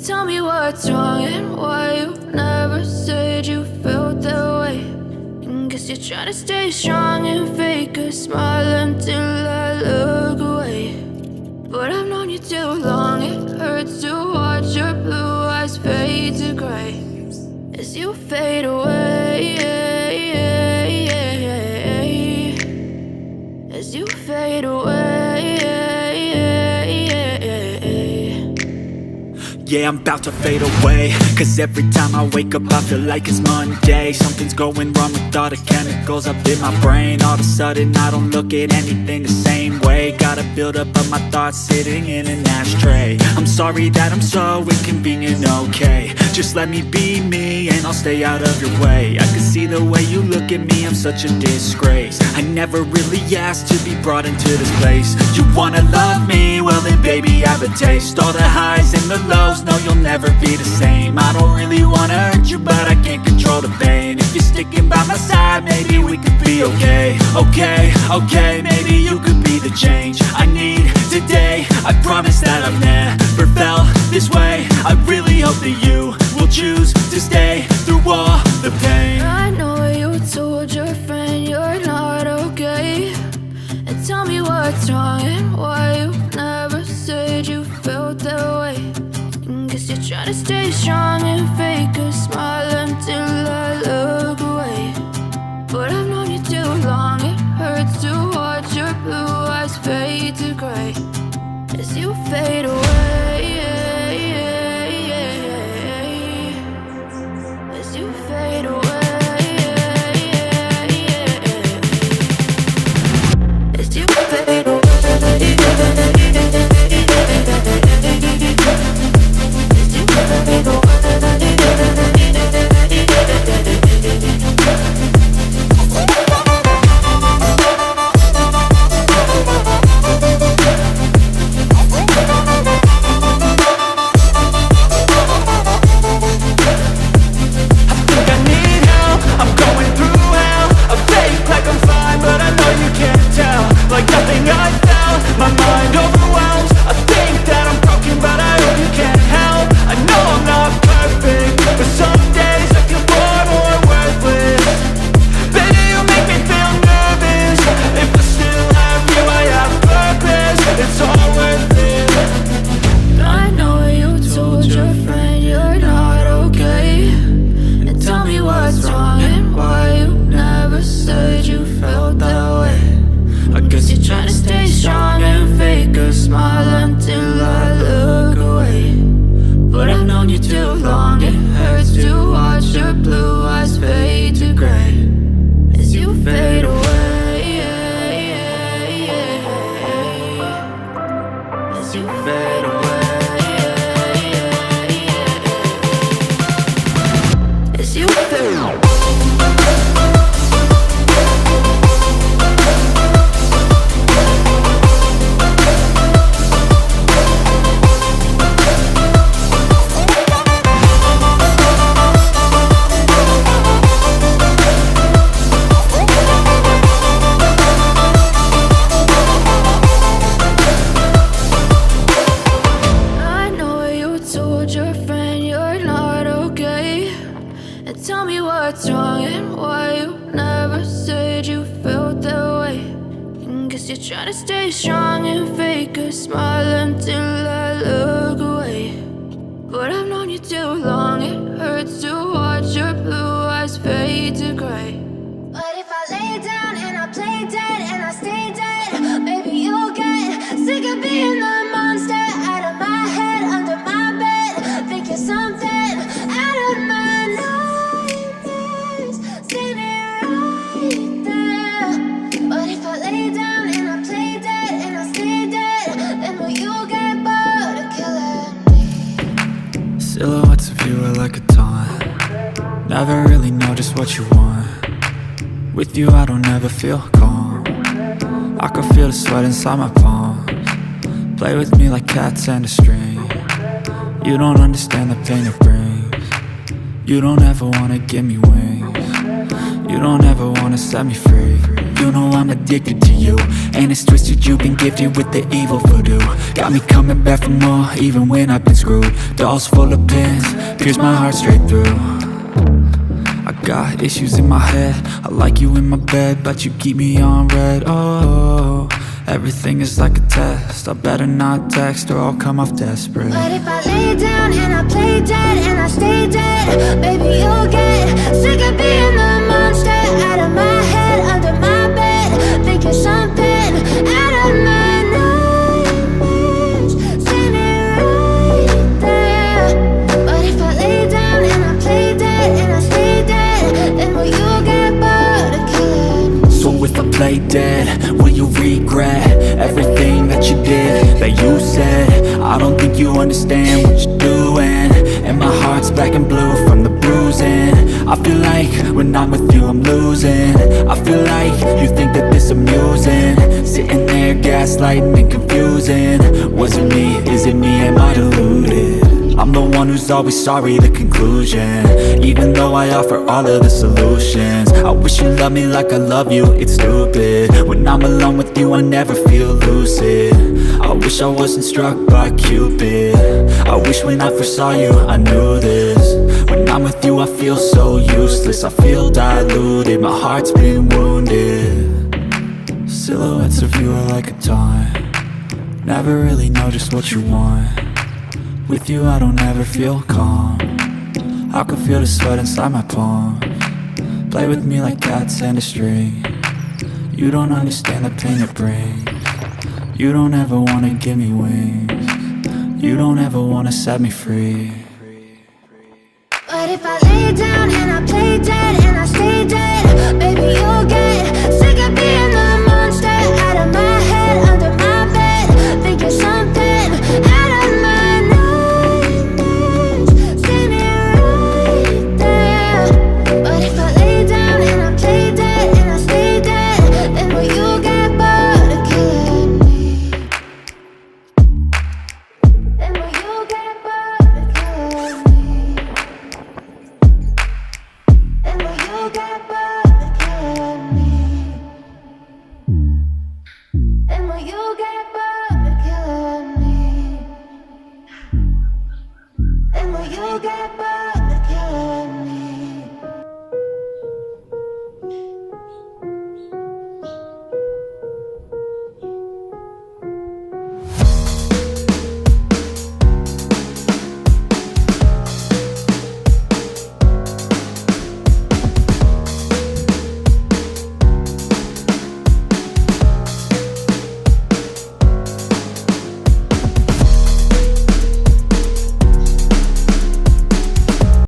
Tell me what's wrong and why you never said you felt that way. And guess you're trying to stay strong and fake a smile until I look away. But I've known you too long, it hurts to watch your blue eyes fade to gray as you fade away, as you fade away. Yeah, I'm about to fade away, cause every time I wake up I feel like it's Monday. Something's going wrong with all the chemicals up in my brain. All of a sudden I don't look at anything the same way. Got a buildup of my thoughts sitting in an ashtray. I'm sorry that I'm so inconvenient, okay. Just let me be me and I'll stay out of your way. I can see the way you look at me, I'm such a disgrace. I never really asked to be brought into this place. You wanna love me? Well then baby have a taste. All the highs and the lows, no, you'll never be the same. I don't really wanna hurt you, but I can't control the pain. If you're sticking by my side, maybe we could be okay. Okay, maybe you could be the change I need today. I promise that I've never felt this way. I really hope that you will choose to stay through all the pain. I know you told your friend you're not okay. And tell me what's wrong and why you never said you felt that way. Guess you're trying to stay strong and fake a smile until I look away. But I've known you too long, it hurts to watch your blue eyes fade to gray as you fade away, as you fade away, as you fade away. Tell me what's wrong and why you never said you felt that way. And guess you're trying to stay strong and fake a smile until I look away. But I've known you too long, it hurts to watch your blue eyes fade to gray. But if I lay down and I play dead and I stay dead, maybe you'll get sick of being the monster out of my head, under my bed. Think you're something out of my nightmares, standing right there. But if I lay down and I play dead and I stay dead, then will you get bored of killing me? Silhouettes of you are like a taunt. Never really know just what you want. With you I don't ever feel calm. I can feel the sweat inside my palms. Play with me like cats and a string. You don't understand the pain it brings. You don't ever wanna give me wings. You don't ever wanna set me free. You know I'm addicted to you, and it's twisted, you've been gifted with the evil voodoo. Got me coming back for more, even when I've been screwed. Dolls full of pins, pierce my heart straight through. I got issues in my head, I like you in my bed, but you keep me on red. Oh, everything is like a test, I better not text or I'll come off desperate. But if I lay down and I play dead and I stay dead, baby, you'll get sick of being the monster out of my head, under my bed, thinking something out of my nightmares, standing right there. But if I lay down and I play dead and I stay dead, then will you get bored of killing? So if I play dead, will you regret everything that you did, that you said? I don't think you understand what you're doing, and my heart's black and blue from the bruising. I feel like when I'm with you I'm losing. I feel like you think that this amusing, sitting there gaslighting and confusing. Was it me? Is it me? Am I deluded? I'm the one who's always sorry, the conclusion, even though I offer all of the solutions. I wish you loved me like I love you, it's stupid. When I'm alone with you I never feel lucid. I wish I wasn't struck by Cupid. I wish when I first saw you I knew this. When I'm with you I feel so useless, I feel diluted, my heart's been wounded. Silhouettes of you are like a taunt, never really know just what you want. With you I don't ever feel calm, I can feel the sweat inside my palm. Play with me like cats and a string, you don't understand the pain it brings. You don't ever wanna give me wings, you don't ever wanna set me free. But if I lay down and I play dead and I stay dead, baby, you'll get sick of being the monster out of my head, under my bed, thinking something out of my nightmares, standing right there. But if I lay down and I play dead and I stay dead, then will you get bored of killing me? Then will you get bored of killing me? And will you get bored of killing me? And will you get bored of killing me? And will you get bored?